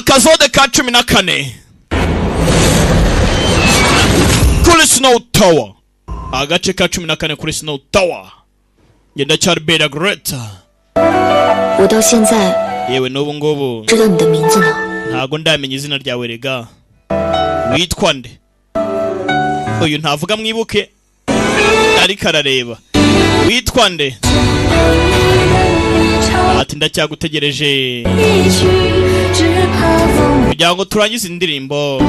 akazode ka 14 kuri Snow Tower. Agace ka 14 kuri Snow Tower. Yenda cyari Bella Greta. 我到现在 yewe n'ubu ngubu 知道你的名字呢。 ntago ndamenya izina ryawe rega. Witwa nde? Uyu ntavuga mwibuke ariko arareba. Witwa nde? Ati ndacyagutegereje kugira ngo turangize indirimbo.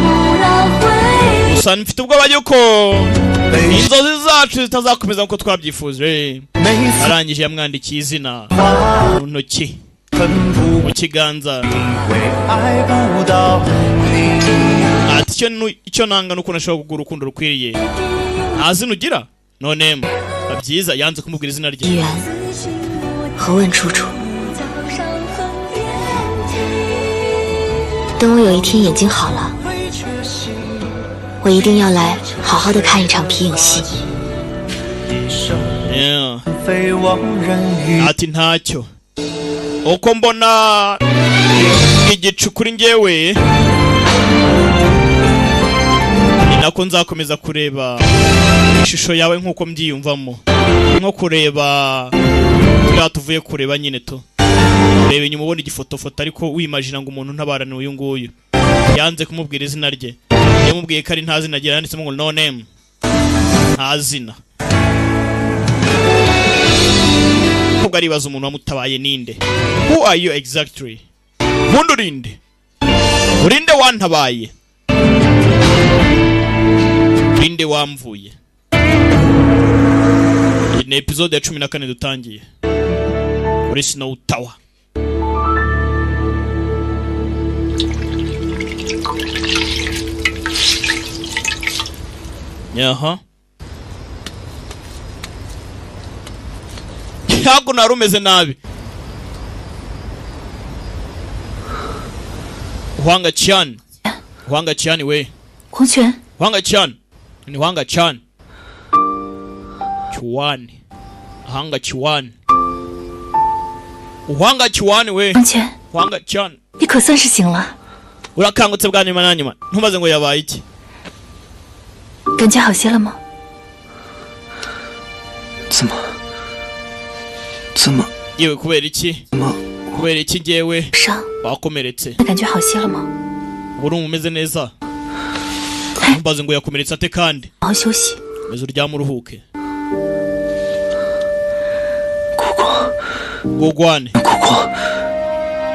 Gusa mfite ubwoba yuko inzozi zacu zitazakomeza nkuko twabyifuje. Arangije yamwandikiye izina mu ntoki mu kiganza. Ati icyo nanga nuko nashobora kugura urukundo rukwiriye. Nta zina ugira none abyiza yanze kumubwira izina rye. 依然和问楚楚，等我有一天眼睛好了，我一定要来好好的看一场皮影戏。 ati ntacyo uko mbona igicu kuri njyewe ni nako nzakomeza kureba ishusho yawe nkuko mbyiyumvamo, nko kureba bya tuvuye kureba nyine to ureba inyuma ubona igifotofoto ariko wimagina ngo umuntu ntabarane uyu nguyu. Yanze kumubwira izina rye, yamubwiye ko ari nta zina agira, yanditsemo ngo no name, nta zina. Ubwo aribaza umuntu wamutabaye ninde. Who are you exactly? Bundi urinde? Urinde wantabaye? Urinde wamvuye? Iyi ni episode ya 14 dutangiye muri Snow Tower. Yaha ntabwo narumeze nabi. Huanga Chan. Huanga Chan we. 黄泉， Huanga Chan. Ni Huanga Chan. Chuan. Huanga Chuan. Huanga Chuan we. 黄泉， Huanga Chan. 你可算是醒了， Urakangutse bwa nyuma na nyuma. Ntumaze ngo yabaye iki? 感觉好些了吗？ 怎么 yewe kubera iki? Kubera iki ngewe 伤， wakomeretse? 感觉好些了吗？ Urumva umeze neza? Ntumbaze ngo yakomeretse ate kandi? 好好休息。 Meze uryama uruhuke. 国光， Gogwane. 国光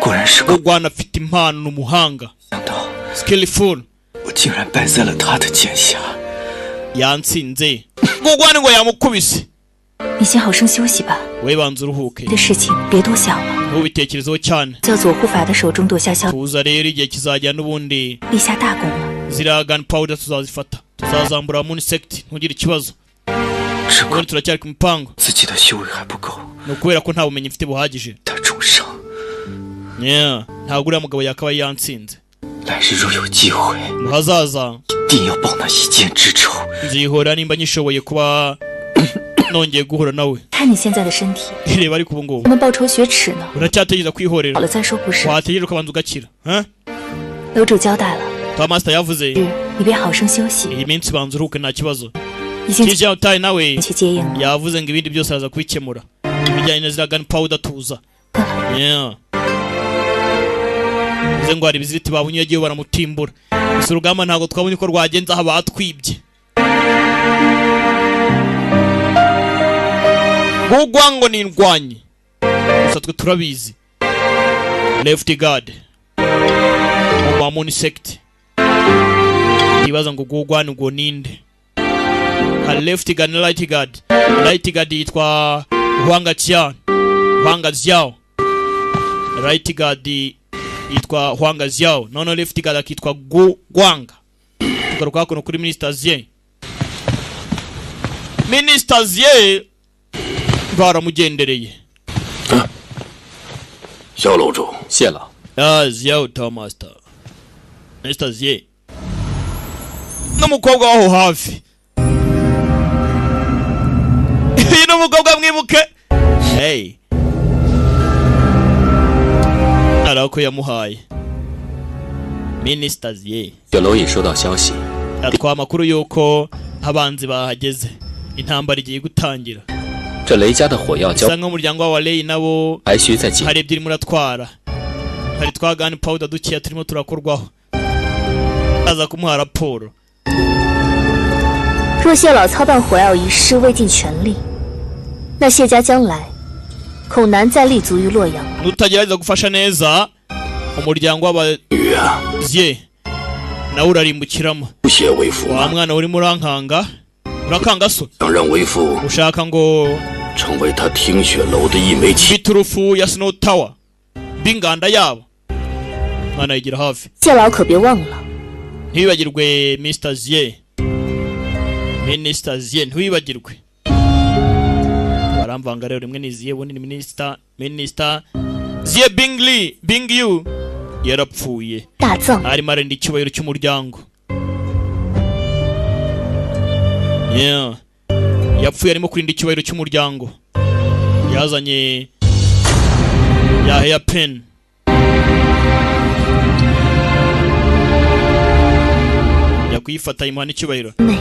果然是个 Gogwane afite impano n'umuhanga. 想到 Skillful. 我竟然败在了他的剑下。 Yantsinze. Gogwane ngo yamukubise. 你先好生休息吧， We banza uruhuke. 这事情别多想了。 Ntubitekerezeho cyane. 在左护法的手中夺下消， Tuza rero igihe kizajya n'ubundi 立下大功了。 ziriya gunpowder tuzazifata. Tuzazambura mu insect ntugire ikibazo. 只怪 Ubundi turacyari ku mipango. 自己的修为还不够， Ni ukubera ko nta bumenyi mfite buhagije. 他重伤。 Yeah, ntabwo uriya mugabo yakabaye yantsinze. 来日若有机会， Mu hazaza 一定要报那一剑之仇。 nzihora nimba nyishoboye kuba nongeye guhura nawe. 看你现在的身体， Reba ariko ubu 我 ngubu 们报仇雪耻呢。 uracyategereza 好 kwihorera. 了再说不是。 Wategereza ukabanza ugakira.楼主交代了， Twa master yavuze 你别好生休息， iyi minsi banza uruhuke nta kibazo. 已经 Kijya utaye nawe 去接应了。 yavuze ngo ibindi byose araza kubikemura. Ibijyanye na ziriya gunpowder tuza. Yeah. Bize ngo hari ibiziriti babunye yagiye baramutimbura. Gusa urugamba ntabwo twabonye ko rwagenze aho batwibye. Gugwa ngo ni indwanyi. Gusa twe turabizi. Left guard. Omamuni sect. Ibaza ngo gugwa ngo ninde. Ha left guard na right guard. Right guard yitwa Huanga Qian. Huanga Xiao. Right guard yitwa Huanga Xiao. None left guard akitwa Guanga. Tugaruka hakuno kuri Minister Zie. Minister Zie baramugendereye. 萧楼主，谢了。 Xiao Master. Minister Zie. N'umukobwa waho hafi. Iyi n'umukobwa mwibuke. Hey. Arako yamuhaye. ministers ye 雪楼已收到消息， atwa amakuru yuko abanzi bahageze intambara igiye gutangira 这雷家的火药交 sanga umuryango wa Lei nabo 还需再进。 hari ebyiri muratwara hari twa gun powder dukiya turimo turakorwaho aza kumuha raporo 若谢老操办火药仪式未尽全力，那谢家将来恐难再立足于洛阳。 nutagerageza gufasha neza umuryango 女啊， w'abazye nawe urarimbukiramo 不屑为父 wa 吗？ mwana urimo urankanga urakanga so 想让为父 ushaka ngo 成为他听雪楼的一枚棋。 biturufu ya Snow Tower binganda yabo mwana yigira hafi 谢老可别忘了， ntibibagirwe Mr. Zie Minister Zie ntibibagirwe baramvanga rero rimwe ni Zie ubundi ni Minister Zie Bingli Bingyu yarapfuye 大藏 arimo arenda icyubahiro cy'umuryango yeah yapfuye arimo kurinda icyubahiro cy'umuryango yazanye ya hairpin yakuyifata imuha n'icyubahiro 妹，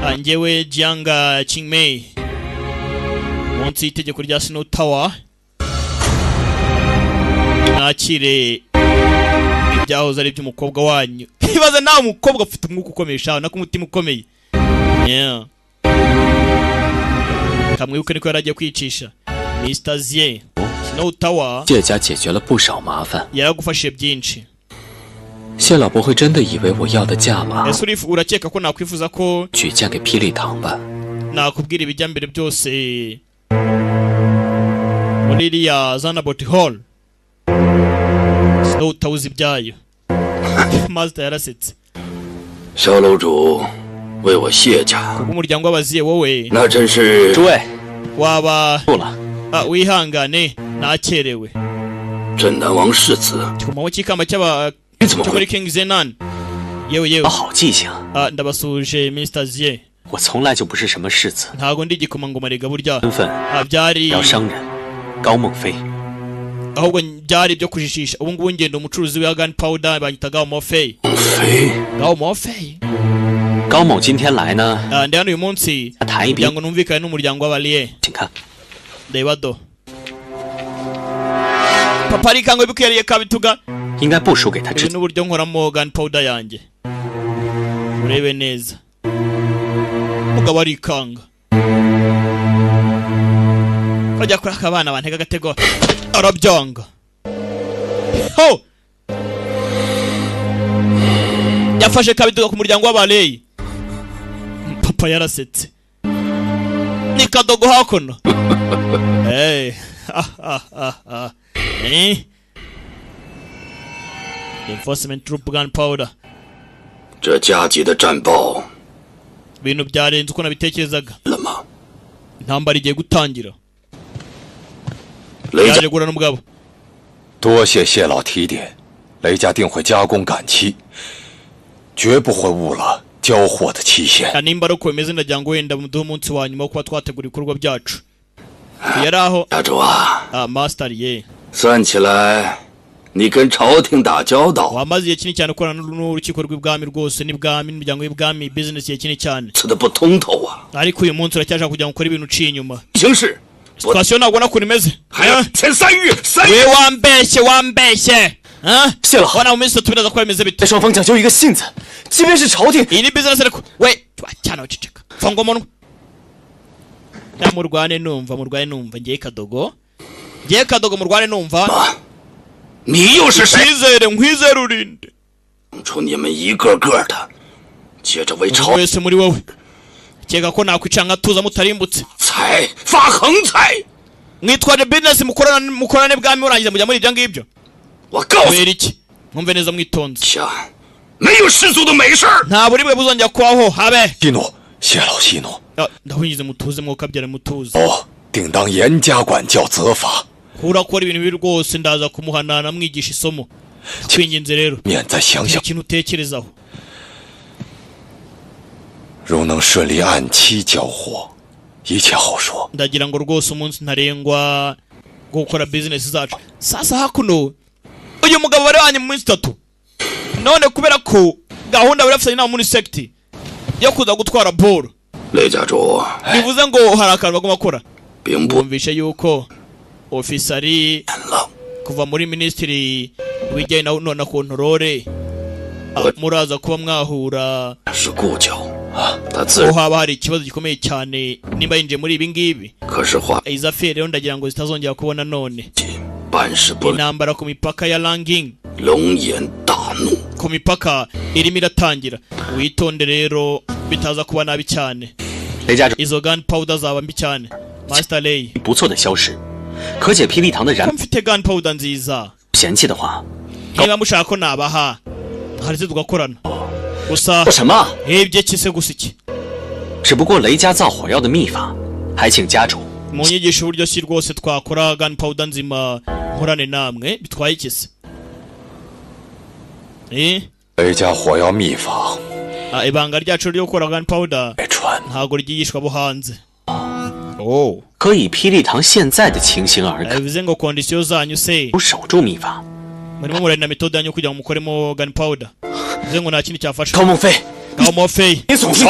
angewe Jianga Qingmei munsi y'itegeko rya Snow Tower nakire ibyahoze ari by'umukobwa wanyu ibaze nawe umukobwa ufite umwuka ukomeye shaho nako umutima ukomeye yeah kamwibuke niko yaragiye kwicisha Mr. Zie Snow Tower 谢家解决了不少麻烦， yaragufashije byinshi 谢老伯会真的以为我要的价码 ese urakeka ko nakwifuza ko 举荐给霹雳堂吧？ nakubwira ibijya mbere byose muri iriya Zanabot Hall Snow Tower ibyayo Master yarasetse 萧楼主为我谢家， umuryango w'abaziye wowe 那真是诸位 waba 不了。 wihangane nakerewe 镇南王世子， ku manywa cy'ikamba cy'aba 你怎么 cyo 会 muri King Zenan yewe 好记性， ndabasuje Mr. Zie 我从来就不是什么世子， ntago ndi igikomangoma rega burya 身份 byari 要商人高梦飞。 ahubwo byari byo kujishisha ubu ngubu ngenda umucuruzi wa gun powder banyita Gao Mofei 飞 Gao Mofei 高某今天来呢， ndi hano uyu munsi 谈一 kugira 笔， ngo numvikane n'umuryango w'abalie 请看， reba do papa arikanga bikwereye kabituga 应该不输给他 ibi 之 n'uburyo nkoramo gun powder yanjye urebe neza umugabo arikanga bajya kuri aka bana bantega agatego arabyanga ho yafashe kabituga ku muryango w'abalie papa yarasetse ni kadogo hakuno hey enforcement troop gun powder 这加急的战报 ibintu byarenze uko nabitekerezaga 了吗？ intambara igiye gutangira 雷家 yaje guhura n'umugabo 多谢谢老提点，雷家定会加工赶期，绝不会误了交货的期限。 nimba ari uko bimeze ndagira ngo wenda muduhe umunsi wa nyuma wo kuba twategura ibikorwa byacu yari aho 家主啊， master ye 算起来，你跟朝廷打交道， wamaze igihe kinini cyane ukorana n'urukiko rw'ibwami rwose n'ibwami n'imiryango y'ibwami business igihe kinini cyane 吃的不通透啊！ ariko uyu munsi uracyashaka kugira ngo ukore ibintu uciye inyuma 形势 situation ntabwo ubona ukuntu imeze 还要前3月，3 we 月 wambeshye 谢老， wana mu minsi itatu biraza kuba bimeze bite 对双方讲究一个信字，即便是朝廷， iyi ni business ariko we cyane waceceka funga umunwa murwane numva ngiye kadogo murwane numva 你又是谁？ nkwizere urinde 出你们一个个的，接着为 buri 朝 wese muri wowe keka ko nakwica nkatuza mutarimbutse 财发横财！ mwitwaje business mukorane bwami murangiza mujya muri ibyo ngibyo 我告诉你， kubera iki mwumve neza mwitonze 下没有世俗的美事儿。 nta buribwe buzongera kubaho habe 息怒，谢老息怒。 ndahungize mutuze mwokabyara mutuze 哦，定当严加管教责罚， urakora ibintu bibi rwose ndaza kumuhana namwigisha isomo twinginze rero 免再想 gira 想， ikintu utekerezaho 如能顺利按期交货，一切好说。 ndagira ngo rwose umunsi ntarengwa wo gukora business zacu sasa hakuno uyu mugabo bari wanye mu minsi itatu none kubera ko gahunda bari bafitanye na muri sect yo kuza gutwara ball 雷家主， bivuze ngo hari akantu bagomba gukora 兵部 bumvishe yuko ofisari 了， kuva muri ministry wijyanye na controle muraza kuba mwahura 是故交啊，他自 ko 然 haba hari ikibazo gikomeye cyane nimba yinjiye muri ibi ngibi 可是话 izi affaire rero ndagira ngo zitazongera kubona none 办事不 intambara ku mipaka ya Langing 龙颜大怒， ku mipaka irimo iratangira witonde rero bitaza kuba nabi cyane 雷家主 izo gunpowder zaba mbi cyane Master Lei 不错的消息，可解霹雳堂的 ko 燃 mfite gunpowder nziza 嫌弃的话， niba mushaka ko nabaha hari se tugakorana gusa 做什么？ hebye kise gusa iki 只不过雷家造火药的秘法，还请家主 mu nyigisho uburyo si rwose twakora gunpowder nzima nkorane namwe bitwaye ikise 雷家火药秘法 ibanga ryacu ryo gukora gunpowder 外传， ntago ryigishwa bo hanze oh 可以霹雳堂现在的情形而看， bivuze ngo kondisiyo zanyu se 不守住秘法。 murimo murarina metode yanyu kugira ngo mukoremo gunpowder bivuze ngo nta kindi cyafasha 高梦飞， Gao Mofei 你松手！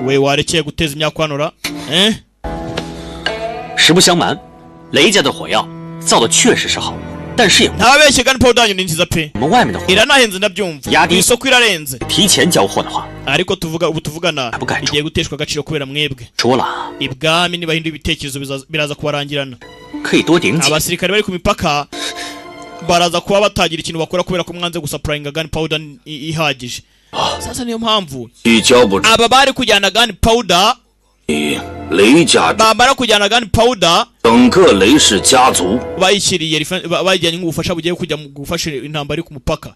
we warekeye guteza imyakwanura 实不相瞒，雷家的火药造的确实是好，但是也不 ntababeshye gunpowder yanyu ni nziza pe 我们外面的火药 iranahenze ndabyumva Yadi. ku isoko irarenze 提前交货的话， ariko ubu tuvugana Ntabwo igiye guteshwa agaciro kubera mwebwe 说了 ibwami nibahindura ibitekerezo biraza kubarangirana 可以多顶几， abasirikare bari ku mipaka baraza kuba batagira ikintu bakora kubera ko mwanze gusapurayinga gunpowder ihagije sasa niyo mpamvu 一交不出 aba bari kujyana gunpowder 你，雷家主 bamara kujyana gunpowder 整个雷氏家族 bayishyiriye bayijyanye nk'ubufasha bugiye kujya mu gufasha intambara iri ku mupaka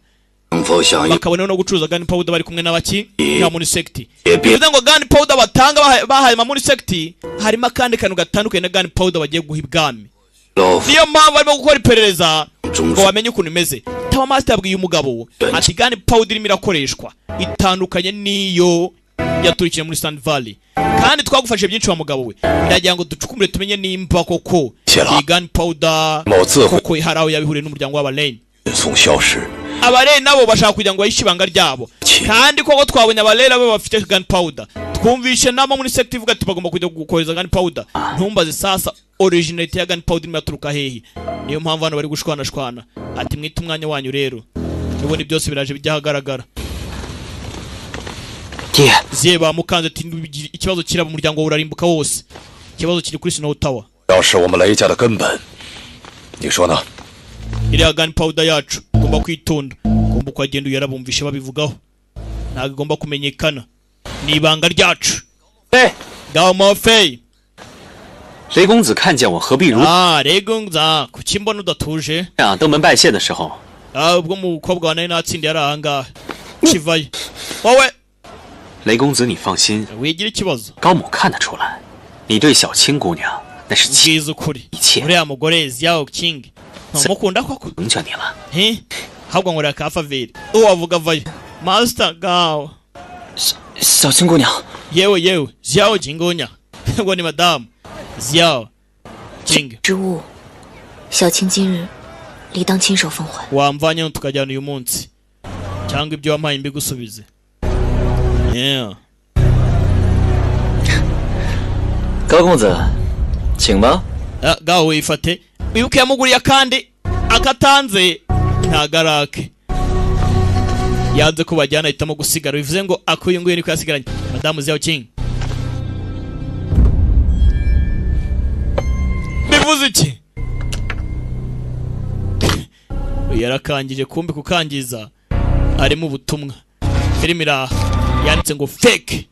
能否响应？ bakabona no gucuruza gunpowder bari kumwe n'abaki nka muri sect 也别 bivuze ngo gunpowder batanga bahaye muri sect harimo akandi kantu gatandukanye na gunpowder bagiye guha ibwami 老夫 niyo mpamvu barimo gukora iperereza 中 ngo bamenye ukuntu imeze taba master yabwiye umugabo ati gunpowder irimo irakoreshwa itandukanye n'iyo yaturikiye muri Sand Valley kandi twagufashe byinshi wa mugabo we ndagira ngo ducukumure tumenye nimba koko Shyira. iyi gunpowder 某自会 koko hari aho yabihuriye n'umuryango w'abalene 运送消失， abarene nabo bashaka kugira ngo bahishe ibanga ryabo kandi koko twabonye abarene nabo bafite gunpowder twumvishe nama muri sect ivuga ati bagomba kujya gukohereza gunpowder ntumbaze sasa originality ya gunpowder imaturuka hehe niyo mpamvu hano bari gushwanashwana ati mwite umwanya wanyu rero nibone byose biraje bijya ahagaragara 爹， ziye bamukanze ati ikibazo kiraba umuryango urarimbuka wose ikibazo kiri kuri Snow Tower 要是我们雷家的根本，你说呢？ iriya gunpowder yacu igomba kwitonda ugomba kwagenda uyarabumvishe babivugaho ntabwo igomba kumenyekana ni ibanga ryacu 哎， Gao Mofei 雷公子看见我何必如 regunza kuki mbona udatuje 这样登门拜谢的时候， ubwo umukobwa wa nari natsindiye ari ahangaha kivayo wowe 雷公子你放心， wigira ikibazo 高某看得出来，你对小青姑娘那是情 ubwiza ukuri 一切 uriya mugore Xiao Qing ntamukunda koko 成全你了。 ahubwo nkorera ka faveri uwo wavuga avayo Master Gao 小青姑娘， yewe Xiao Jingonya ngo ni madamu Xiao Jing 之物，小青今日理当亲手奉还。 wamvanyeho tukajyana uyu munsi cyangwa ibyo wampaye mbigusubize yeah 高公子，请吧。 Gao wifate wibuke yamuguriye akandi akatanze ntagarake yanze ko bajyana ahitamo gusigara bivuze ngo akuye nguye niko yasigaranye madamu Xiao Qing bivuze iki yarakangije kumbi kukangiza harimo ubutumwa filime iraha yanditse ngo fake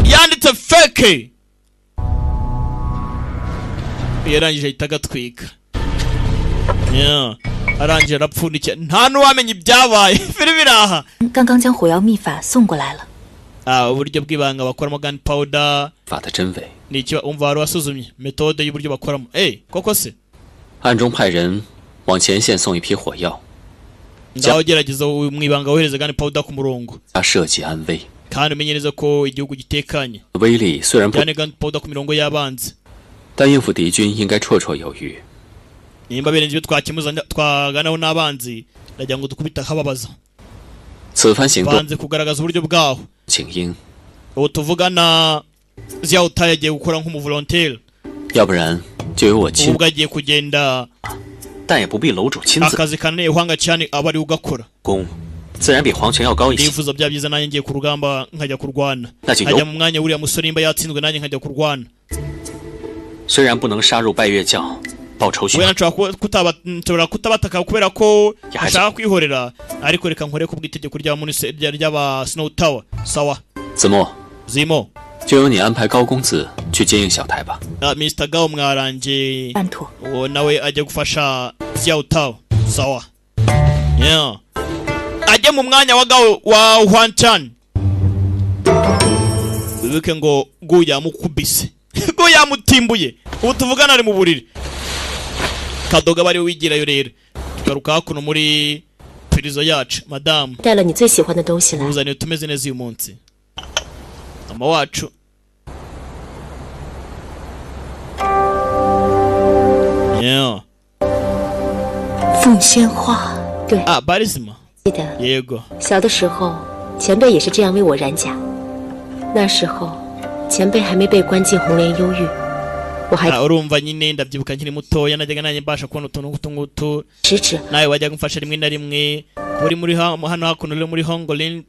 yanditse fake yarangije ahita agatwika yeah. arangije arapfundikira nta n'uwamenya ibyabaye filime iraha 刚刚将火药秘法送过来了。 uburyo bw'ibanga bakoramo gunpowder 法的真伪， ni iki umva wari wasuzumye metode y'uburyo bakoramo koko se 暗中派人往前线送一批火药， ngaho gerageza mu ibanga wohereza gunpowder ku murongo 加设计安危。 kandi umenye neza ko igihugu gitekanye 威力虽然不， cyane gunpowder ku mirongo y'abanzi 但应付敌军应该绰绰有余。 nimba bene ibyo twaganaho n'abanzi ndagira ngo dukubita akababaza 此番行动 banze kugaragaza uburyo bwaho 请缨， ubu tuvugana Xiao Tai agiye gukora nk'umuvolontaire 要不然就由我亲， ubwo agiye kugenda 但也不必楼主亲自 akazi kananiye Huang cyane aba ari ugakora 攻，自然比黄泉要高一些。 nifuza bya byiza nanjye ngiye ku rugamba nkajya kurwana 那就 nkajya 由 mu mwanya wuriya musore nimba yatsinzwe nanjye nkajya kurwana 虽然不能杀入拜月教报仇雪 wenda nshobora kutabataka kubera ko Yaje. ashaka kwihorera ariko reka nkore ku bw'itegeko ry'aba Snow Tower sawa 子墨， Zimo 就由你安排高公子去接应小台吧。 Mr. Gao mwaranje 安妥。 uwo nawe ajya gufasha Xiao Tao sawa yeah ajya mu mwanya wa Gao wa Huan Chan wibuke ngo Gu yamukubise Gu yamutimbuye ubu tuvugana ari mu buriri Kadoga bari wigirayo rero garuka hakuno muri prison yacu madam 带了你最喜欢的东西来， uzaniye tumeze neza uyu munsi mama wacu yeah 凤仙花。对， ah barizima 记得 yego 小的时候，前辈也是这样为我染甲。那时候，前辈还没被关进红莲幽狱，我还 urumva nyine ndabyibuka nkiri mutoya najyaga nanjye mbasha kubona utuntu nk'utu 直指 nawe wajyaga umfasha rimwe na rimwe uri muri hano hakuno uri muri Hongolin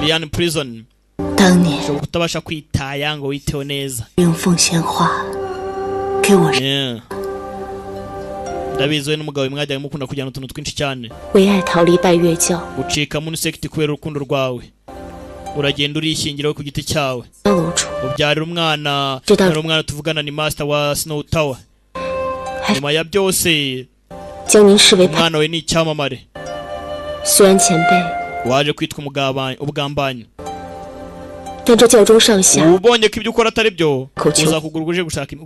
Lian Prison 当年 ushobora kutabasha kwitaya ngo witeho neza 用凤仙花给我 yeah ndabizi we n'umugabo mwajyaga mukunda kujyana utuntu twinshi cyane 为爱逃离拜月教， ucika muri sekiti kubera urukundo rwawe uragenda urishyingira we ku giti cyawe 当楼主 ubyarira umwana Tuda- hari umwana tuvugana ni master wa Snow Tower 还 nyuma ya byose 将您视为叛。 umwana we ni icyamamare 虽然前辈， waje kwitwa ubugambanyi 但这教中上下 ubonye ko ibyo ukora atari byo Kocho. uzakugura uje gushaka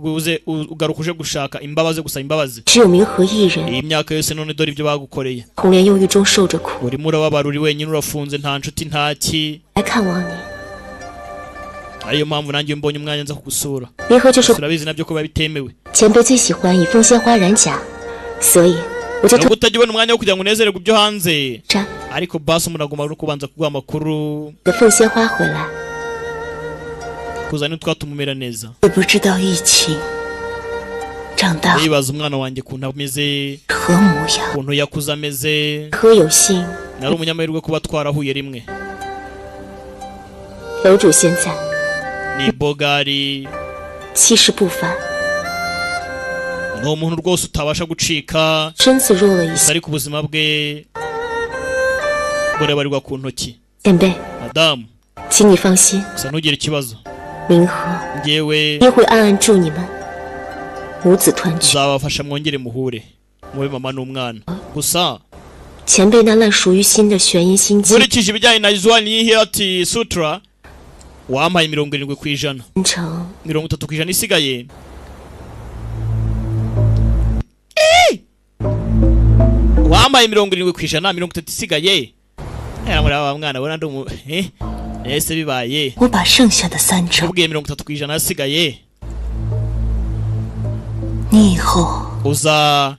ugaruka uje gushaka imbabazi gusaba imbabazi 只有明和一人 iyi myaka yose none dore ibyo bagukoreye 红莲幽狱中受着苦， urimo urababara uri wenyine urafunze nta nshuti nta ki 来看望你。 ariyo mpamvu nanjye iyo mbonye umwanya nza kugusura 明和就是 turabizi nabyo ko biba bitemewe 前辈最喜欢以凤仙花染甲，所以我就 nubwo 偷 utajya ubona umwanya wo kugira ngo unezererwe ibyo hanze 沾 ariko basi umuntu agomba no kubanza kuguha amakuru 的凤仙花回来。 kuzana utwatuma umera neza 也不知道疫情长大 yibaza umwana wanjye ukuntu ameze 何模样。 ukuntu yakuze ameze 何有幸， nari umunyamahirwe kuba twarahuye rimwe 楼主现在 ni bogari 气势不凡， ni umuntu rwose utabasha gucika 身子弱了一些。 ariko ubuzima bwe burabarirwa ku ntoki 前辈， madamu 请你放心， gusa ntugire ikibazo 明和 njyewe 定会暗暗助你们母子团聚。 uzabafasha mwongere muhure mube mama n'umwana gusa 前辈那烂熟于心的玄阴心经， nkurikije ibijyanye na Yuan Yihati Sutra wampaye 70%, 成 30% isigaye wampaye 70%, 30 isigaye muri aba mwana bona ndumu ese bibaye 我把剩下的3成， ubwiye 30% asigaye 你以后 uza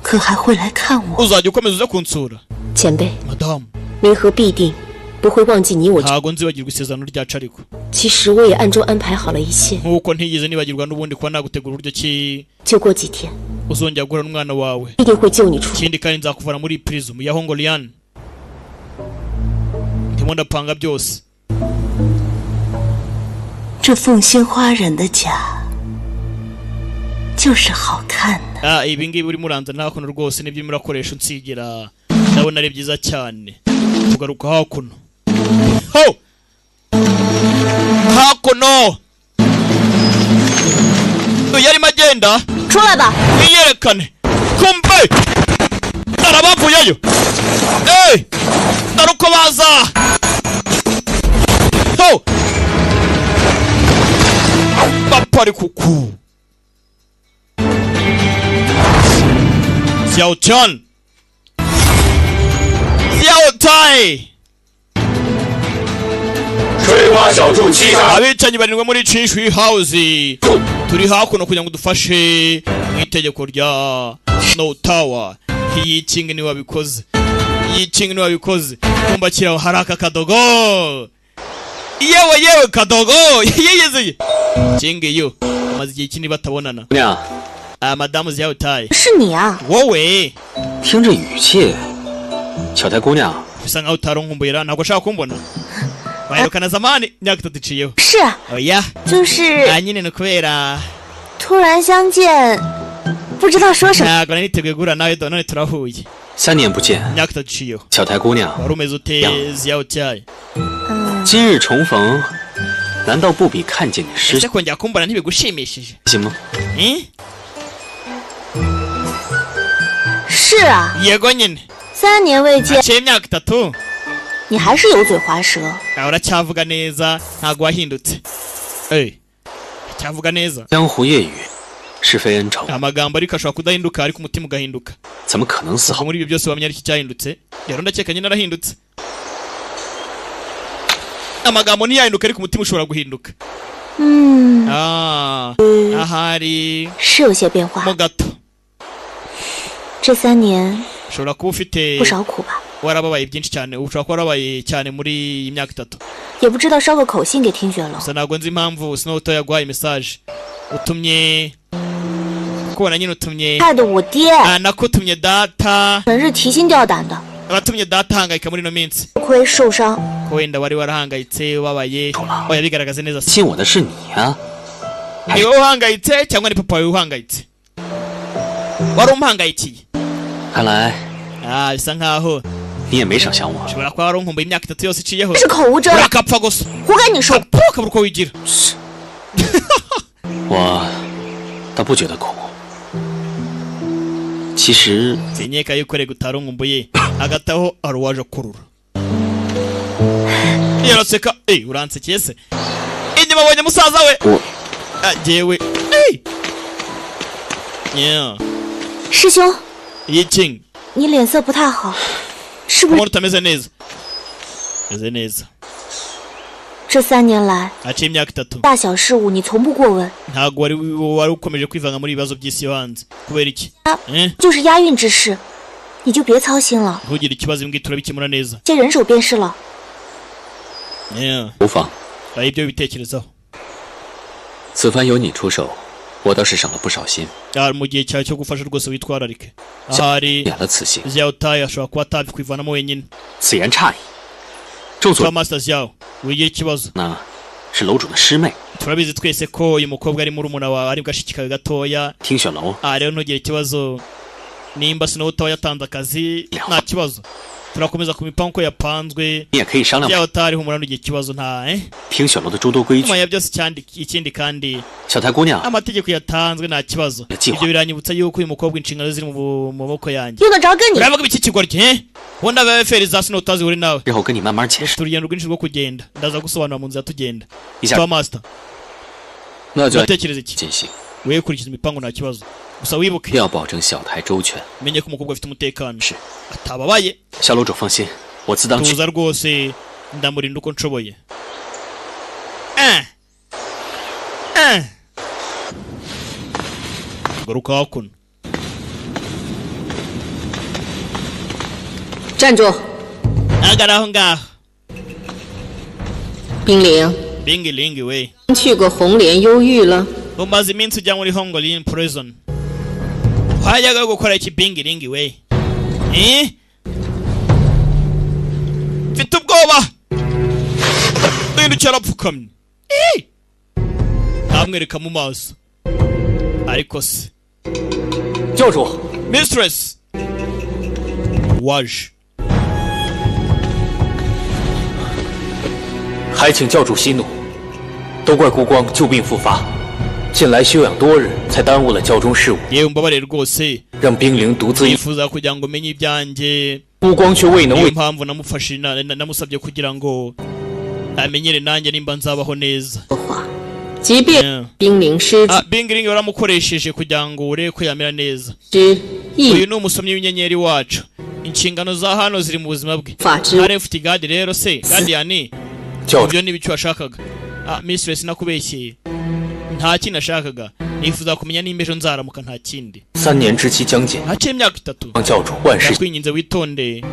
可还会来看我？ uzajya ukomeza uze kunsura 前辈， madamu 明和必定不会忘记你我。 ntago nzibagirwa isezerano ryacu ariko 其实我也暗中安排好了一切， nkuko ntigeze nibagirwa n'ubundi kuba nagutegura uburyo ki 就过几天， uzongera guhura n'umwana wawe 必定会救你出。 ikindi kandi nzakuvana muri prison ya Hongolian ndimo ndapanga byose 这凤仙花染的甲，就是好看的。 ibi ngibi urimo uranza nta kuno rwose nibyo murakoresha unsigira ndabona ari byiza cyane tugaruka hakuno ho hakuno yarimo agenda 出来吧， wiyerekane kumbe arabavuyeyo dore uko baza ho bapari kuku Xiao Chan Xiao Tai 水花小筑7杀， abicanyi barindwe muri Chinshui House turi hakuno kugira ngo dufashe mu itegeko rya Snow Tower iyi kingi ni wabikoze yicinga niwe wabikoze kumva kiraho hari aka kadogo yewe kadogo yeyeze kingiyo amaze igihe kinini batabonana 姑娘， madamu Xiao Tai 是你啊？ wowe 听这语气，小台姑娘 bisa nkaho utaronkumbuye ntabwo ashaka kumbona baherukana zamani imyaka 3 iciyeho 是啊， oya 就是 nyine ni kubera 突然相见，不知道说什么。 ntabwo nari niteguye guhura nawe none turahuye 3年不见， imyaka 3 iciyeho 小台姑娘， wari umeze ute Xiao Tai 今日重逢，难道不比看见你失 ese kongera kumbona ntibigushimishije 心吗？ 是啊， yego nyine 3年未见， haciye imyaka 3你还是油嘴滑舌。 uracyavuga neza ntabwo wahindutse cyavuga neza 江湖夜雨，是非恩仇， amagambo ariko ashobora kudahinduka ariko umutima ugahinduka 怎么可能丝 aho 毫？ muri ibyo byose wamenya ariki cyahindutse rero ndakeka nyine narahindutse amagambo ntiyahinduka ariko umutima ushobora guhinduka 嗯， ahari 是有些变化 mo。gato 这3年 ushobora kuba ufite 不少苦吧， warababaye byinshi cyane ushobora kuba warabaye cyane muri iyi myaka 3也不知道捎个口信给听雪楼。 gusa ntabwo nzi impamvu Snow yaguhaye message utumye kubona nyine utumye 害得我爹 nakutumye data 整日提心吊胆的， abatumye data ahangayika muri ino minsi 亏受伤， ko wenda wari warahangayitse ubabaye oya bigaragaze neza 信我的是你呀、 ni wowe uhangayitse cyangwa ni papa wawe uhangayitse wari umuhangayikiye 看来 bisa nkaho 你也没少想我。 ushobora kuba wari unkumbuye imyaka 3 yose iciyeho 这是口无遮拦， urakapfa gusa 活该你受。 ukabura uko wigira 我倒不觉得苦。其实 sinyeka yuko rego utarunkumbuye hagati aho hari uwaje kurura yaraseka uransekeye se inyuma abonye musaza we 我 jewe yeah 师兄， yiking 你脸色不太好，是不 umuntu 是 utameze neza meze neza 这3年来 haciye imyaka 3大小事务你从不过问， ntabwo wari ukomeje kwivanga muri ibibazo by'isi yo hanze kubera iki 就是押运之事，你就别操心了， ntugire ikibazo imbwi turabikemura neza 接人手便是了。 yeah 无妨， hari ibyo bitekerezaho 此番有你出手，我倒是省了不少心， mu gihe cyawe cyo gufasha rwose witwararike ahari 免了此行。 Xiao Tai ashobora kuba atabikwivanamo wenyine 此言差矣。众所 kwa Master Xiao wigira ikibazo 那是楼主的师妹， turabizi twese ko uyu mukobwa ari murumuna wawe ari bwashikikaye gatoya 听雪楼 rero ntugire ikibazo nimba Snow yatanze akazi nta kibazo turakomeza ku mipango ko yapanzwe 你也可以商量。 Xiao Tai humura ntugire ikibazo nta 听雪楼的诸多规矩， nyuma ya byose ikindi kandi 小台姑娘 amategeko yatanzwe nta kibazo ibyo biranyibutsa yuko uyu mukobwa inshingano ziri mu maboko yanjye 用得着跟你 uravuga iki kigoryi ubona abeferi za Snow zihuri nawe 日后跟你慢慢解释。 urugendo rwinshi rwo kugenda ndaza gusobanura mu nzira tugenda 一下 kwa Master 那就 uratekereza iki 进行， we kurikiza imipango nta kibazo gusa wibuke 要保证小台周全。 menye ko umukobwa afite umutekano 是， atababaye 小楼主放心，我自当去。 tuza rwose ndamurinda uko nshoboye garuka hakuno 站住！ hagarara aho ngaho 冰凌， bingilingi we 去过红莲忧郁了？ umaze iminsi ujya muri Hongolin prison wajyaga gukora iki bingilingi we mfite ubwoba ndindukira arapfukamye ntamwereka mu maso ariko se 教主， mistress waje 还请教主息怒，都怪孤光旧病复发，近来休养多日，才耽误了教中事务， yewe mbabarire rwose 让冰灵独自一， yifuza kugira ngo umenye ibyanjye 孤光却未能 niyo 为 mpamvu namufashe namusabye kugira ngo amenyere nanjye nimba nzabaho neza 话，即便冰凌失职 bingilingi waramukoresheje kugira ngo urebe ko yamera neza 之 uyu 一 ni umusomyi w'inyenyeri wacu inshingano za hano ziri mu buzima bwe 法之 arefti gadi rero se gadiyani 教主 ibyo ni ibicyo washakaga mistress nakubeshyeye nta kindi nashakaga nifuza kumenya nimba ejo nzaramuka nta kindi 3年之期将近， haciye imyaka 3 望教主万事 ndakwinginze witonde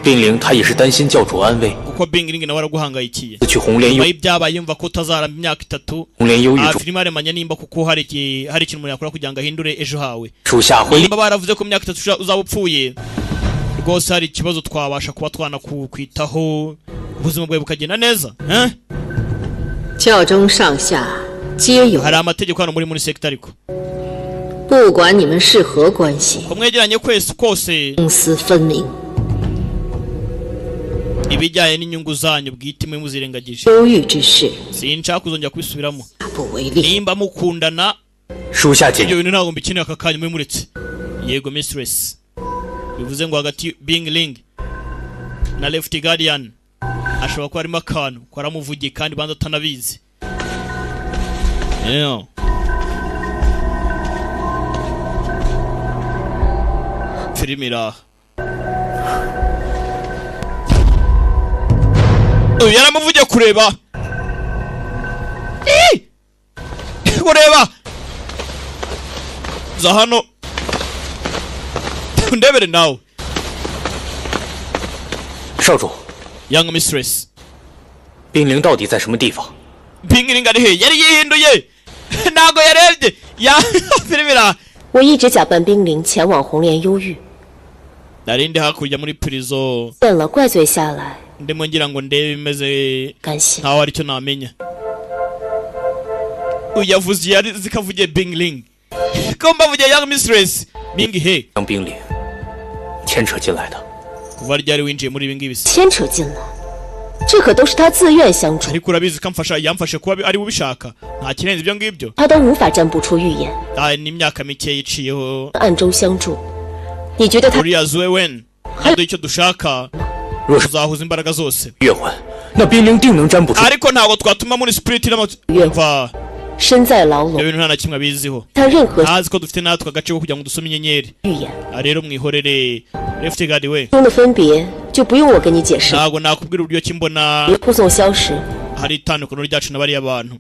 冰灵他也是担心教主安危， kuko Bingling nawe araguhangayikiye 去红莲 nyuma 幽 y'ibyabaye yumva ko utazaramba imyaka 3 红莲幽狱中， filime aremanya nimba kuko hari ikintu umuntu yakora kugira ngo ahindure ejo hawe 属下会 nimba baravuze ko mu myaka 3 uzaba upfuye rwose hari ikibazo twabasha kuba twanakwitaho ubuzima bwawe bukagenda neza 教中上下皆有， hari amategeko hano muri sector ariko 不管你们是何关系， ko mwegeranye kwese kose 公私分明。 ibijyanye n'inyungu zanyu bwite mwe muzirengagije 忧郁之事， sinshaka kuzongera kubisubiramo 大不为例。 nimba mukundana 属下见 ibyo bintu ntabwo mbikeneye aka kanya mwe muretse yego mistress bivuze ngo hagati Bingling na Left Guardian ashobora kuba harimo akantu ko aramuvugiye kandi banza atanabizi yeah. filime iraha uyu yaramuvugiye kureba kureba za hano ndebere nawe 少主， young mistress 冰灵到底在什么地方？ Bingling ari he yari yihinduye ntago yarebye ya filime iraha 我一直假扮冰灵前往红莲幽狱， narindi hakurya muri prison 见了怪罪下来， ndimo ngira ngo ndebe bimeze 甘心。 ntaho aricyo namenya uyu yavuze yari zikavugiye Bingling ko mbavugiye young mistress Bing he 将冰灵牵扯进来的。 kuva ryari winjiye muri ibi ngibi se 牵扯进来，这可都是他自愿相助， ariko urabizi ko yamfashe kuba ari ubishaka nta kirenze ibyo ngibyo 他都无法占卜出预言， n'imyaka mike yiciyeho 暗中相助。你觉得他 uriya Zwewen hado icyo dushaka 若是 tuzahuza imbaraga zose 月魂，那冰灵定能占卜出。 ariko ntabwo twatuma muri spirit n'amava 身在牢 ibyo 笼， bintu nta na kimwe abiziho 他任何 ntazi ko dufite natwe agace ko kugira ngo dusome inyenyeri 预言 rero mwihorere Left Guard we 中的分别就不用我跟你解释。 ntabwo nakubwira uburyo ki mbona 护送消失， hari itandukaniro ryacu na bariya bantu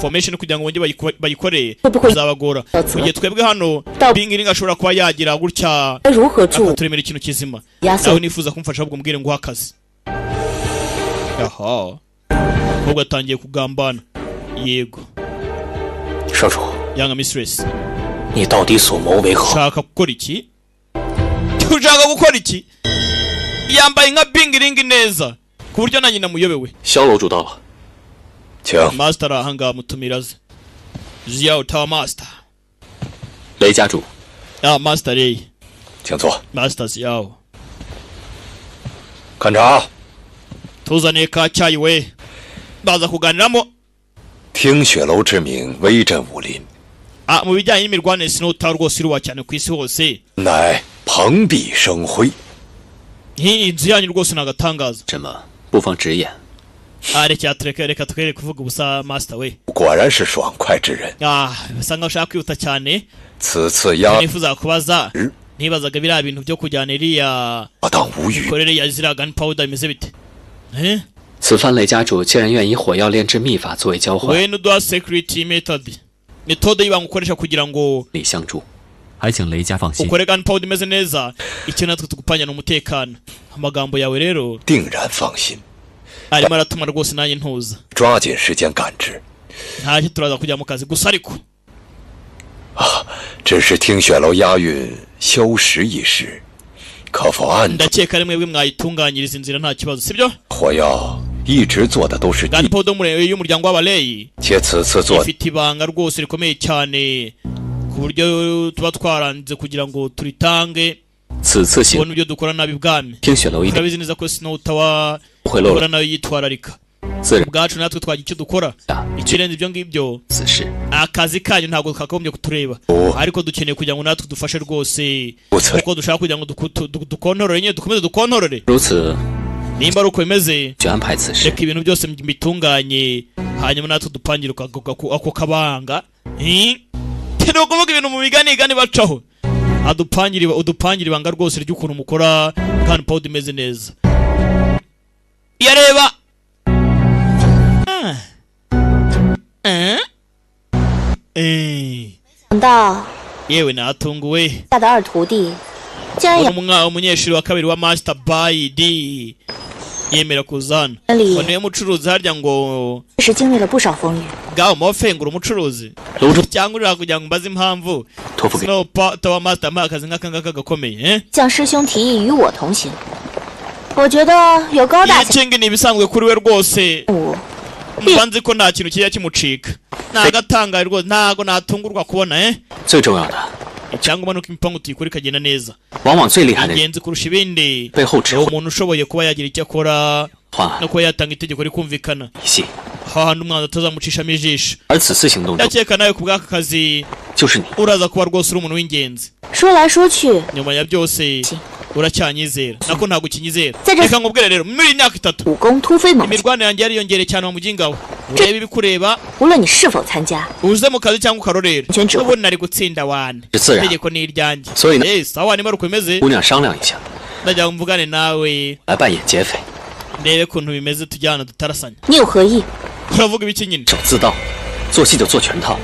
formation kugira ngo bongere bayikoreye Bukwe- bizabagora mu gihe twebwe hano Bingling ashobora kuba yagira gutya 该如何助 akaturemera ikintu kizima 亚 nawe 瑟？ nifuza kumfasha ahubwo mbwire nguha akazi aha ahubwo atangiye kugambana yego 少主， young mistress 你到底所谋为何？ ushaka gukora iki ushaka gukora iki yambaye nka Bingling neza ku buryo nanjye namuyobewe 萧楼主到了。 请 master ahangaha mutumira ze Xiao Tower master 雷家主， master Lei 请坐。 master Xiao 勘察， tuzaniye ka cyayi we baza kuganiramo 听雪楼之名，威震武林， mu bijyanye n'imirwanire sinota rwose iruwa cyane ku isi hose 乃蓬荜生辉。 nk'iyi nzu yanyu rwose ni agatangaza 什么？不妨直言。 reka twere kuvuga ubusa master we 果然是爽快之人。 bisa nkaho ushaka kwihuta cyane 此次押 nifuza kubaza ntibazaga biriya bintu byo kujyana iriya 我当无语。 mikorere ya ziriya gun powder bimeze bite 此番雷家主既然愿以火药炼制秘法作为交换， we nuduha security method metode y'ibanga ukoresha kugira ngo 礼相助，还请雷家放心。 ukore gun powder imeze neza icyo natwe tugupanyana umutekano amagambo yawe rero 定然放心， arimo aratuma rwose nanjye ntuza 抓紧时间赶制。 ntacyo turaza kujya mu kazi gusa ariko 只是听雪楼押运修石一事，可否按住？ ndakeka ari mwebwe mwayitunganyiriza inzira nta kibazo sibyo 火药一直做的都是 gun 地， powder y'umuryango w'abaleyi 且此次做 ifite ibanga rwose rikomeye cyane ku buryo tuba twaranze kugira ngo turitange 此次行 tubone uburyo dukora nabi bwami 听雪楼一定 turabizi neza ko sinota 不会漏 ahora 了 nayo yitwararika 自然 ubwacu natwe twagira icyo dukora 的 ikirenze ibyo ngibyo 此事。 akazi kanyu ntabwo kakagombye kutureba Oh. ariko dukeneye kugira ngo natwe dufashe rwose 不曾 kuko dushaka kugira ngo dukontorore nyine dukomeze dukontorore 如此， nimba ari uko bimeze 就安排此事。 reka ibintu byose mbitunganye hanyuma natwe dupangire ako kabanga ni ukuvuga ibintu mu miganigani bacaho udupangire ibanga rwose ry'ukuntu mukora kandi powder imeze neza yareba Ah. 想到 yewe natunguwe 大的二徒弟竟然也 umunyeshuri wa kabiri wa master by D yemera kuza hano ngo niwe mucuruzi harya ngo 是经历了不少风雨。 ngaho mofengura umucuruzi cyangwa urira kugira ngo mbaze impamvu Snow wa master amaye akazi nk'aka ngaka gakomeye 向师兄提议与我同行，我觉得有高大 ikingi ni ibisanzwe kuri we rwose mba nzi ko nta kintu kijya kimucika nagatangaye rwose ntago natungurwa kubona 最重要的， icyangombwa nuko imipango tuyikora ikagenda neza 往往最厉害的人 ingenzi kurusha ibindi 背后指 ni 挥 umuntu ushoboye kuba yagira icyo akora 话 no kuba yatanga itegeko rikumvikana 一系， hahandi umwana atazamucishamo ijisho 而此次行动中 ndakeka nawe ku bw'aka kazi 就是你。 uraza kuba rwose uri umuntu w'ingenzi 说来说去， nyuma ya byose uracyanyizera nako ntabwo ukinyizera Zajya- reka nkubwire rero muri iyi myaka itatu 武功突飞猛进， imirwanire yanjye yariyongereye cyane wa mugingawe urebe ibikureba 无论你是否参加， uze mu kazi cyangwa ukarorera Icyo nshobora. n'ubundi nari gutsinda wane 是自然， itegeko ni iryanjye Sorry, na- sawa niba uko bimeze 姑娘商量一下， ndagira ngo mvugane nawe 来扮演劫匪， ndebe ukuntu bimeze tujyana dutarasanya 你有何意？ uravuga ibiki nyine 守自盗，做戏就做全套，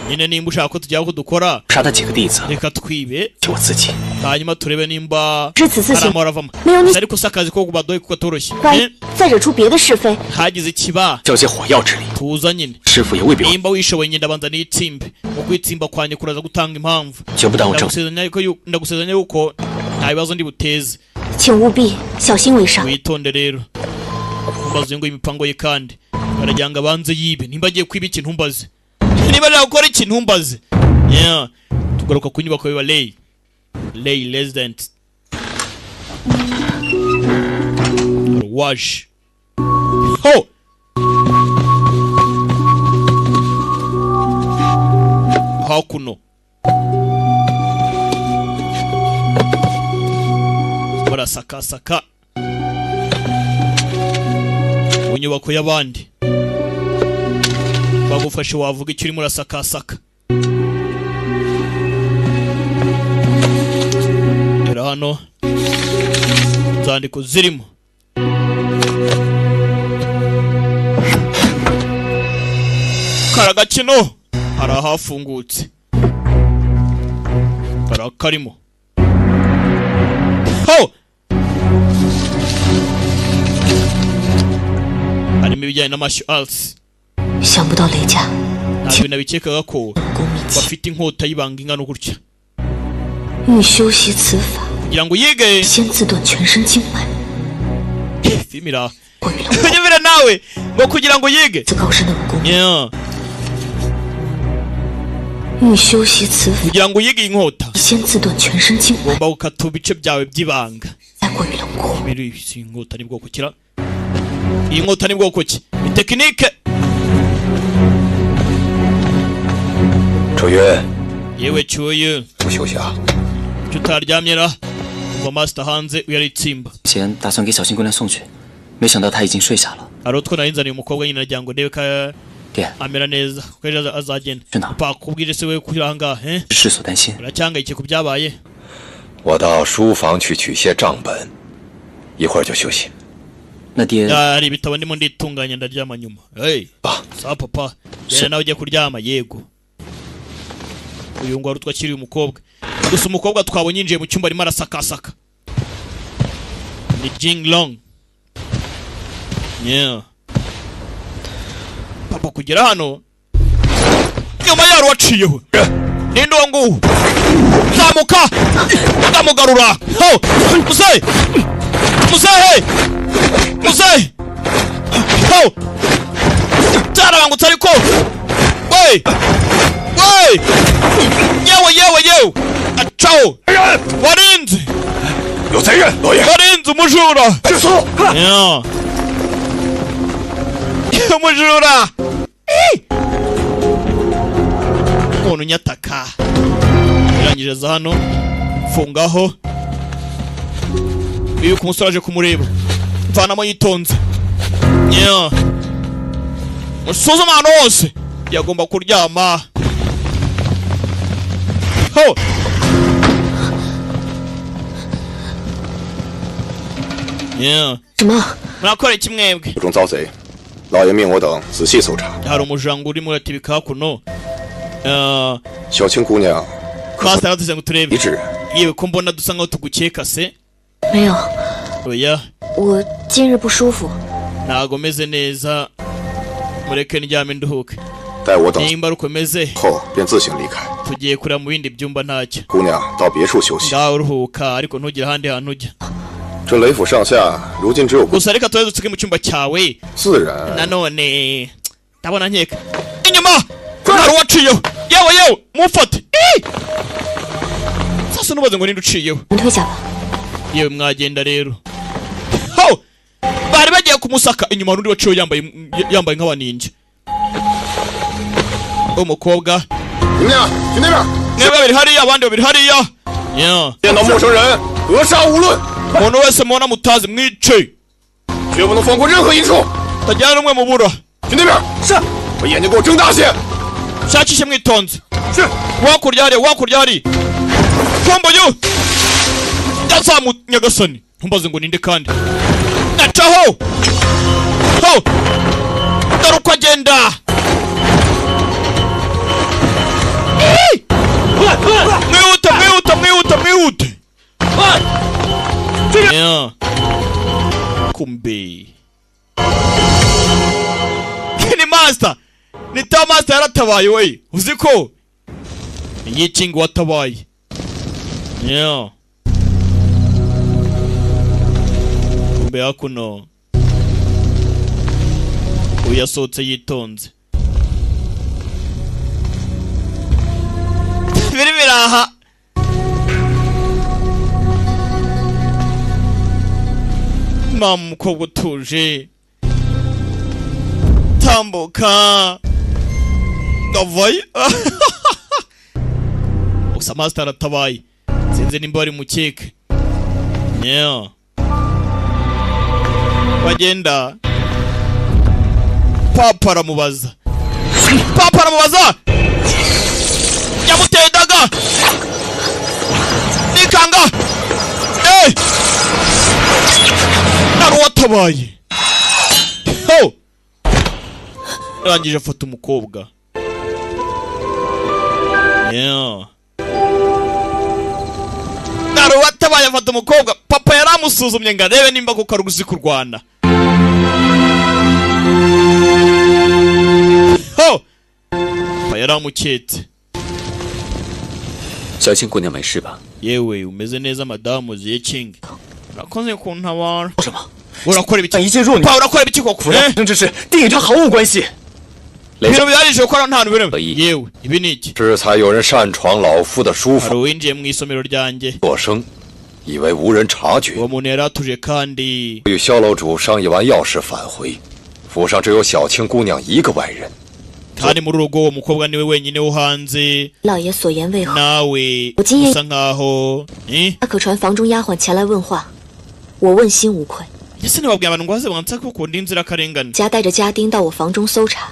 nyine nimba ushaka ko tujya aho dukora 杀他几个弟子， reka twibe 就我自己。 hanyuma turebe nimba 是此次 hari 行 amahoro avamo 没有你， ariko si akazi ko badoye kuko atoroshye 万一再惹出别的是非， hagize ikiba 交些火药之力， tuza nyine 师傅也未必 nimba wishoboye ngenda banza n'itsimbe mu kwitsimba kwanjye kuraza gutanga impamvu 绝不耽误正。 ndagusezeranya yuko nta bibazo ndi buteze 请务必小心为上。 witonde rero ntumbaze ngo imipango ye kandi baragira ngo abanze yibe nimba agiye kwiba ikintu ntumbaze niba ari gukora ikintu ntumbaze yeah. tugaruka ku nyubako ya Lay resident waje ho hakuno barasakasaka mu nyubako y'abandi bagufashe wavuga icyo urimo urasakasaka rero hano inzandiko zirimo karagakino hari ahafungutse karakarimo ho harimo ibijyanye na martial arts 想不到雷家 nta bintu nabikekaga ko 武功秘籍， bafite inkota y'ibanga ingana gutya 欲修习此法， kugira ngo yige 先自断全身经脉， filmira 毁了我 nyumvira nawe ngo kugira ngo yige 此高深的武功。 yeah. 欲修习此法， kugira ngo yige iyi nkota 先自断全身经脉， ugomba gukata ibice byawe by'ibanga 再过于轮廓。 biri iyi nkota ni bwoko kira iyi nkota ni bwoko ki ni tekinike 楚云， yewe cyuye 不休息啊！ icyo utaryamye ra kuva master hanze uyaritsimba 前打算给小新姑娘送去，没想到她已经睡下了。 hari utwo narinzaniye umukobwa nyine nagira ngo ndebe ko 爹， amera neza kuko ejo azagenda 去哪儿？ bakubwire se we kuri aha ngaha 世所担心。 uracyangayike ku byabaye 我到书房去取些账本，一会儿就休息。 那爹， hari ibitabo ndimo nditunganya ndaryama nyuma hey sawa papa rero nawe ujya kuryama yego uyu ngo arutwa akiri umukobwa gusa umukobwa twabonye yinjiye mu cyumba arimo arasakasaka ni Jing Long yeah papa kugera hano nyuma yaro waciyeho ninde uwo nguwo zamuka ukamugarura ho muzehe muzehe muzehe ho zarabangutse ariko we we yewe acaho warinze 有贼人，老爷， warinze umujura 止速！ yeah. umujura umuntu unyataka irangije za hano fungaho yuko umusore aje kumureba mvanamo yitonze yeah. musuzume ahantu hose yagomba kuryama ho yeah. 什么？ murakora iki mwebwe 有中遭贼，老爷命我等仔细搜查。 hari umujanga urimo uratibika hakuno 小青姑娘 master yarateze ngo turebe 遗址 yewe ko mbona dusa nkaho tugukeka se 没有， oya 我今日不舒服。 ntago meze neza mureke ndyame nduhuke 待我等 nimba rukomeze 后便自行离开。 tugiye kureba mu bindi byumba ntacyo 姑娘到别处休息。 ngaho uruhuka ariko ntugire ahandi hantu ujya 这雷府上下如今只有 gusa reka tuze dutsike mu cyumba cyawe 自然。 nanone ndabona nkeka inyuma hari uwaciyeho yewe mufate sasa nubaze ngo ninde uciyeho 你退下吧。 yewe mwagenda rero ho bari bagiye kumusaka inyuma n'undi waciyeho yambaye nk'abaninja umukobwa 你们俩去那边， mwebwe babiri hariya abandi babiri hariya yeah 见到陌生人格杀勿论， umuntu wese mubona mutazi mwice 绝不能放过任何一处。 tajyana n'umwe mubura 去那边。是。把眼睛给我睁大些。 shakishe mwitonze 是。 wakurya hari komboyo yazamu nyagasani ntumbaze ngo ninde kandi nacaho ho dore uko agenda mwihute yeah. kumbe ni master ni ta master yaratabaye we uzi ko yikingi watabaye yeah. kumbe hakuno uyasohotse yitonze biri biraha mama umukobwa utuje tambuka ndavaye gusa master aratabaye sinzi nimba bari mukeke yeah. bagenda papa aramubaza yamuteye daga nikanga nari uwatabaye ho arangije afata umukobwa yeah. nari uwatabaye afata umukobwa papa yaramusuzumye ngo arebe nimba kuko ari uzi kurwana ho papa yaramuketse 小青姑娘没事吧？ yewe umeze neza madamu Yeking urakoze kuntabara 什么？ urakora ibiki 但一介弱女， pa urakora ibiki koko 和发生之事定与她毫无关系。雷 ibintu 家 byarije gukora nta bintu birimo 可以 yewe ibi ni iki 这才有人擅闯老夫的书 hari 房 uwinjiye mu isomero ryanjye 作声，以为无人察觉。 uwo muntu yari atuje kandi 与萧楼主商议完要事返回，府上只有小青姑娘一个外人。 kandi muri urugo uwo mukobwa niwe wenyine wo hanze 老爷所言为何？ nawe 我今夜 usa nkaho 他可传房中丫鬟前来问话，我问心无愧。 ese ntibabwiye abantu ngo baze bansake ukunda inzirakarengane 家带着家丁到我房中搜查，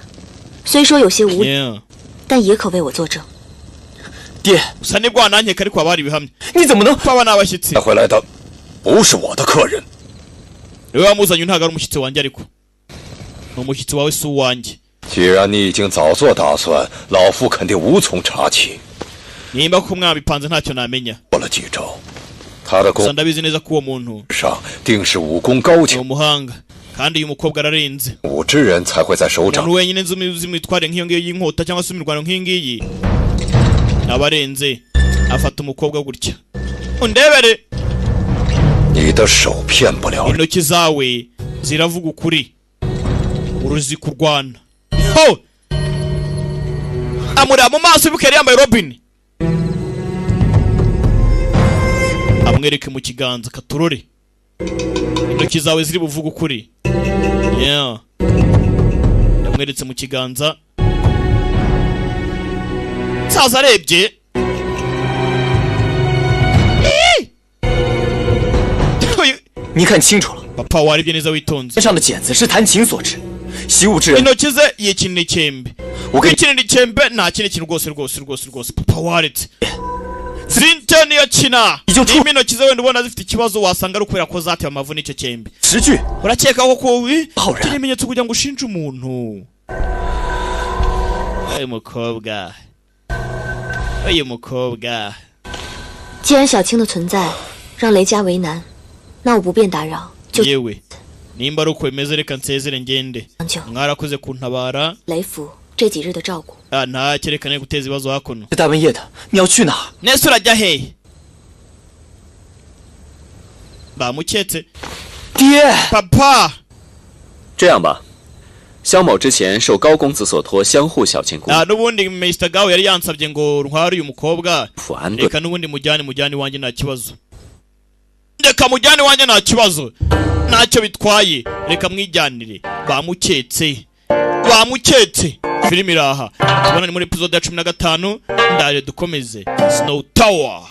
虽说有些无理， yeah. 但也可为我作证。 爹， gusa nibwo wananyeka ariko haba hari ibihamya 你怎么能？ paba ni abashyitsi 带回来的不是我的客人， niwe wamuzanye ntabwo ari umushyitsi wanjye ariko ni umushyitsi wawe si uwanjye 既然你已经早做打算，老夫肯定无从查起。 nimba ko mwabipanze ntacyo namenya 过了几招，他的 gusa 功 ndabizi neza ko uwo muntu 上定是武功高 ni 强， umuhanga kandi uyu mukobwa ararenze 武之人才会在手掌 umuntu wenyine nzi imitware nk'iyo ngiyo y'inkota cyangwa se imirwano nk'iyi ngiyi aba arenze afata umukobwa gutya undebere 你的手骗不了人。 intoki zawe ziravuga ukuri uruzi kurwana ho amureba mu maso bukere yambaye robin amwereke mu kiganza katurore intoki zawe ziri buvuga ukuri yeah. yamweretse mu kiganza saza arebye 你看清楚了， papa warebye neza witonze 身上的茧子是弹琴所致，习武之人， intoki ze yikinira icyembe 我跟你 kwikinira icyembe nta kindi kintu rwose papa waretse Sinta niyo kina Icyo cu- nimba intoki ze wenda ubona zifite ikibazo wasanga ari ukubera ko zatewe amavu n'icyo cyembe 十句 urakeka ko好人 iki ibimenyetso kugira ngo ushinje umuntu uyu mukobwa 既然小青的存在让雷家为难，那我不便打扰，就 yewe nimba ari uko bimeze reka nsezere ngende mwarakoze kuntabara 雷府这几日的照顾。nta cyerekane guteza ibibazo hakuno 大半夜的，你要去哪？ nese urajya hehe bamuketse 爹， papa 这样吧，萧某之前受高公子所托相护小青姑， n'ubundi Mr. Gao yari yansabye ngo ntware uyu mukobwa 府安顿。 reka n'ubundi mujyane wanjye nta kibazo reka mujyane wanjye nta kibazo ntacyo bitwaye reka mwijyanire bamuketse filimi iraha tubona ni muri episode ya 15 ndaje dukomeze Snow Tower